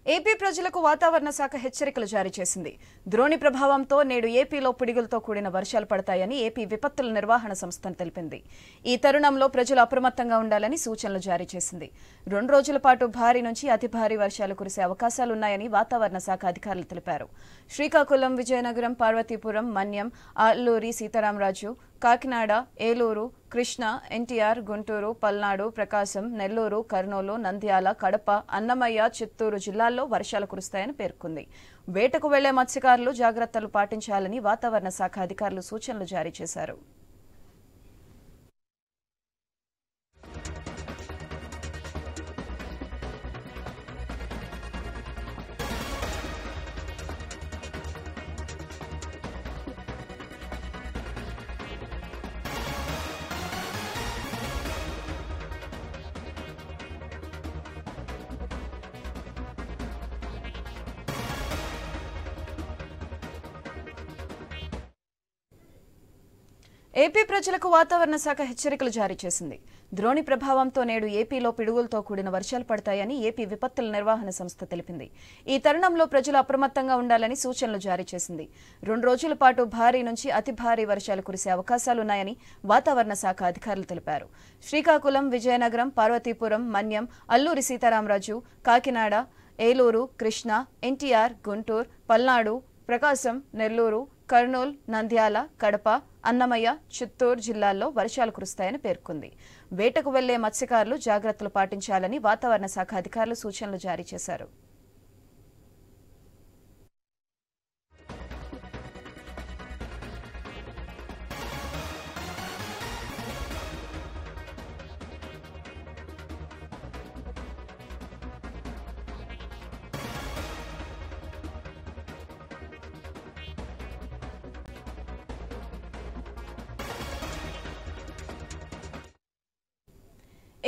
AP ప్రజలకు వాతావరణ శాఖ హెచ్చరికలు జారీ చేసింది. ద్రోణి ప్రభావంతో నేడు ఏపీలో పిడుగులతో కూడిన వర్షాలు పడతాయని ఏపీ విపత్తుల నిర్వహణ సంస్థ తెలిపింది. ఈ తరుణంలో ప్రజలు అప్రమత్తంగా ఉండాలని సూచనలు జారీ చేసింది. 2 రోజుల పాటు భారీ నుంచి అతి భారీ వర్షాలు కురిసే అవకాశాలున్నాయని వాతావరణ శాఖ అధికారులు తెలిపారు. శ్రీకాకుళం, విజయనగరం, పార్వతీపురం, మన్యం, అల్లూరి సీతారామరాజు, కాకినాడ, ఏలూరు, కృష్ణా, ఎన్టీఆర్, గుంటూరు, పల్నాడు, ప్రకాశం, నెల్లూరు, కర్నూలు, నంద్యాల, కడప, అన్నమయ్య, చిత్తూరు జిల్లాల్లో వర్షాలు కురుస్తాయని పేర్కొంది. వేటకు వెళ్లే మత్స్యకారులు జాగ్రత్తలు పాటించాలని వాతావరణ శాఖ అధికారులు సూచనలు జారీ చేశారు. ఏపీ ప్రజలకు వాతావరణ శాఖ హెచ్చరికలు జారీ చేసింది. ద్రోణి ప్రభావంతో నేడు ఏపీలో పిడుగులతో కూడిన వర్షాలు పడతాయని ఏపీ విపత్తుల నిర్వహణ సంస్థ తెలిపింది. ఈ తరుణంలో ప్రజలు అప్రమత్తంగా ఉండాలని సూచనలు జారీ చేసింది. 2 రోజుల పాటు భారీ నుంచి అతి భారీ వర్షాలు కురిసే అవకాశాలున్నాయని వాతావరణ శాఖ అధికారులు తెలిపారు. శ్రీకాకుళం, విజయనగరం, పార్వతీపురం, మన్యం, అల్లూరి సీతారామరాజు, కాకినాడ, ఏలూరు, కృష్ణా, ఎన్టీఆర్, గుంటూరు, పల్నాడు, ప్రకాశం, నెల్లూరు, కర్నూలు, నంద్యాల, కడప, అన్నమయ్య, చిత్తూరు జిల్లాల్లో వర్షాలు కురుస్తాయని పేర్కొంది. వేటకు వెళ్లే మత్స్యకారులు జాగ్రత్తలు పాటించాలని వాతావరణ శాఖ అధికారులు సూచనలు జారీ చేశారు.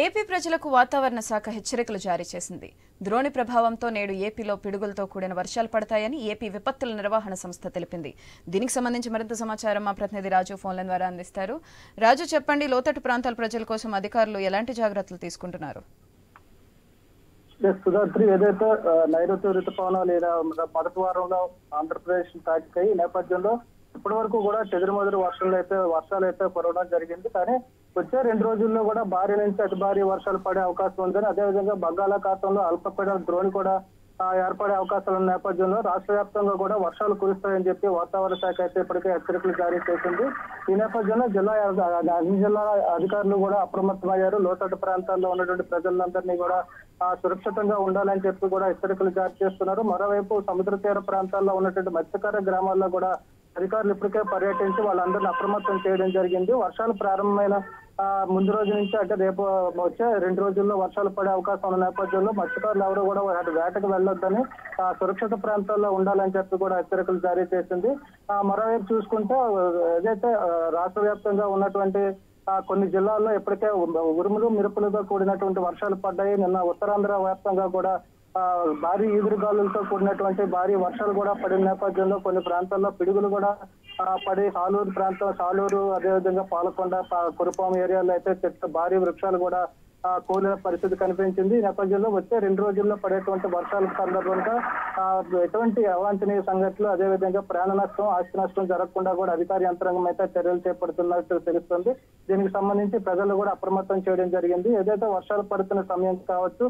ఏపీ ప్రజలకు వాతావరణ శాఖ హెచ్చరికలు జారీ చేసింది. ద్రోణి ప్రభావంతో నేడు ఏపీలో పిడుగులతో కూడిన వర్షాలు పడతాయని ఏపీ విపత్తుల నిర్వహణ సంస్థ తెలిపింది. దీనికి సంబంధించి మరింత సమాచారం మా ప్రతినిధి రాజు ఫోన్ల ద్వారా అందిస్తారు. రాజు, చెప్పండి, లోతట్టు ప్రాంతాల ప్రజల కోసం అధికారులు ఎలాంటి జాగ్రత్తలు తీసుకుంటున్నారు? సుధాత్రి, ఏదైతే నైరుతి రుతుపవనాలు మొదటి వారంలో ఆంధ్రప్రదేశ్ తాకికాయి ఈ నేపథ్యంలో ఇప్పటి వరకు కూడా చెదురుమదురు వర్షాలు అయితే కురవడం జరిగింది. కానీ వచ్చే 2 రోజుల్లో కూడా భారీ నుంచి అతి భారీ వర్షాలు పడే అవకాశం ఉందని, అదేవిధంగా బంగాళాఖాతంలో అల్పపీడన ద్రోణి కూడా ఏర్పడే అవకాశాలు ఉన్న నేపథ్యంలో రాష్ట్ర వ్యాప్తంగా కూడా వర్షాలు కురుస్తాయని చెప్పి వాతావరణ శాఖ అయితే ఇప్పటికే హెచ్చరికలు జారీ చేసింది. ఈ నేపథ్యంలో అన్ని జిల్లాల అధికారులు కూడా అప్రమత్తమయ్యారు. లోతట్టు ప్రాంతాల్లో ఉన్నటువంటి ప్రజలందరినీ కూడా సురక్షితంగా ఉండాలని చెప్పి కూడా హెచ్చరికలు జారీ చేస్తున్నారు. మరోవైపు సముద్ర తీర ప్రాంతాల్లో ఉన్నటువంటి మత్స్యకార గ్రామాల్లో కూడా అధికారులు ఇప్పటికే పర్యటించి వాళ్ళందరినీ అప్రమత్తం చేయడం జరిగింది. వర్షాలు ప్రారంభమైన ముందు రోజు నుంచి అంటే రేపు వచ్చే 2 రోజుల్లో వర్షాలు పడే అవకాశం ఉన్న నేపథ్యంలో మత్స్యకారులు ఎవరు కూడా వేటకు వెళ్లొద్దని సురక్షిత ప్రాంతాల్లో ఉండాలని చెప్పి కూడా హెచ్చరికలు జారీ చేసింది. మరోవైపు చూసుకుంటే ఏదైతే రాష్ట్ర వ్యాప్తంగా ఉన్నటువంటి కొన్ని జిల్లాల్లో ఇప్పటికే ఉరుములు మెరుపులతో కూడినటువంటి వర్షాలు పడ్డాయి. నిన్న ఉత్తరాంధ్ర వ్యాప్తంగా కూడా భారీ ఈదురుగాలులతో కూడినటువంటి భారీ వర్షాలు కూడా పడిన నేపథ్యంలో కొన్ని ప్రాంతాల్లో పిడుగులు కూడా పడి సాలూరు అదేవిధంగా పాలకొండ, కురుపాం ఏరియాలో అయితే భారీ వృక్షాలు కూడా కూలిన పరిస్థితి కనిపించింది. ఈ నేపథ్యంలో వచ్చే 2 రోజుల్లో పడేటువంటి వర్షాల సందర్భంగా ఎటువంటి అవాంఛనీయ సంఘటనలు అదేవిధంగా ప్రాణ నష్టం, ఆస్తి నష్టం జరగకుండా కూడా అధికార యంత్రాంగం అయితే చర్యలు చేపడుతున్నట్టు తెలుస్తుంది. దీనికి సంబంధించి ప్రజలు కూడా అప్రమత్తం చేయడం జరిగింది. ఏదైతే వర్షాలు పడుతున్న సమయం కావచ్చు,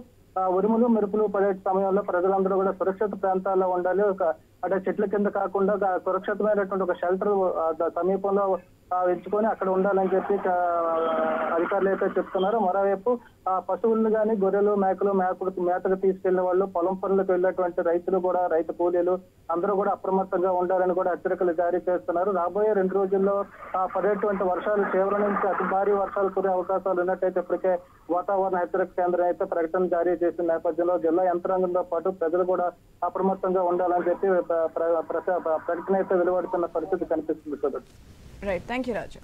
ఉరుములు మెరుపులు పడే సమయంలో ప్రజలందరూ కూడా సురక్షిత ప్రాంతాల్లో ఉండాలి. అంటే చెట్ల కింద కాకుండా సురక్షితమైనటువంటి ఒక షెల్టర్ సమీపంలో ఎంచుకొని అక్కడ ఉండాలని చెప్పి అధికారులు అయితే చెప్తున్నారు. మరోవైపు పశువులను కానీ గొర్రెలు, మేకలు మేతకు తీసుకెళ్లిన వాళ్ళు, పొలం పనులకు వెళ్ళేటువంటి రైతులు కూడా, రైతు కూలీలు అందరూ కూడా అప్రమత్తంగా ఉండాలని కూడా హెచ్చరికలు జారీ చేస్తున్నారు. రాబోయే 2 రోజుల్లో పడేటువంటి వర్షాలు తీవ్ర నుంచి అతి భారీ వర్షాలు కురే అవకాశాలు ఉన్నట్టయితే ఇప్పటికే వాతావరణ హెచ్చరిక కేంద్రం అయితే ప్రకటన జారీ చేసిన నేపథ్యంలో జిల్లా యంత్రాంగంతో పాటు ప్రజలు కూడా అప్రమత్తంగా ఉండాలని చెప్పి ప్రకటన అయితే వెలువడుతున్న పరిస్థితి కనిపిస్తుంది. Right, thank you Raju.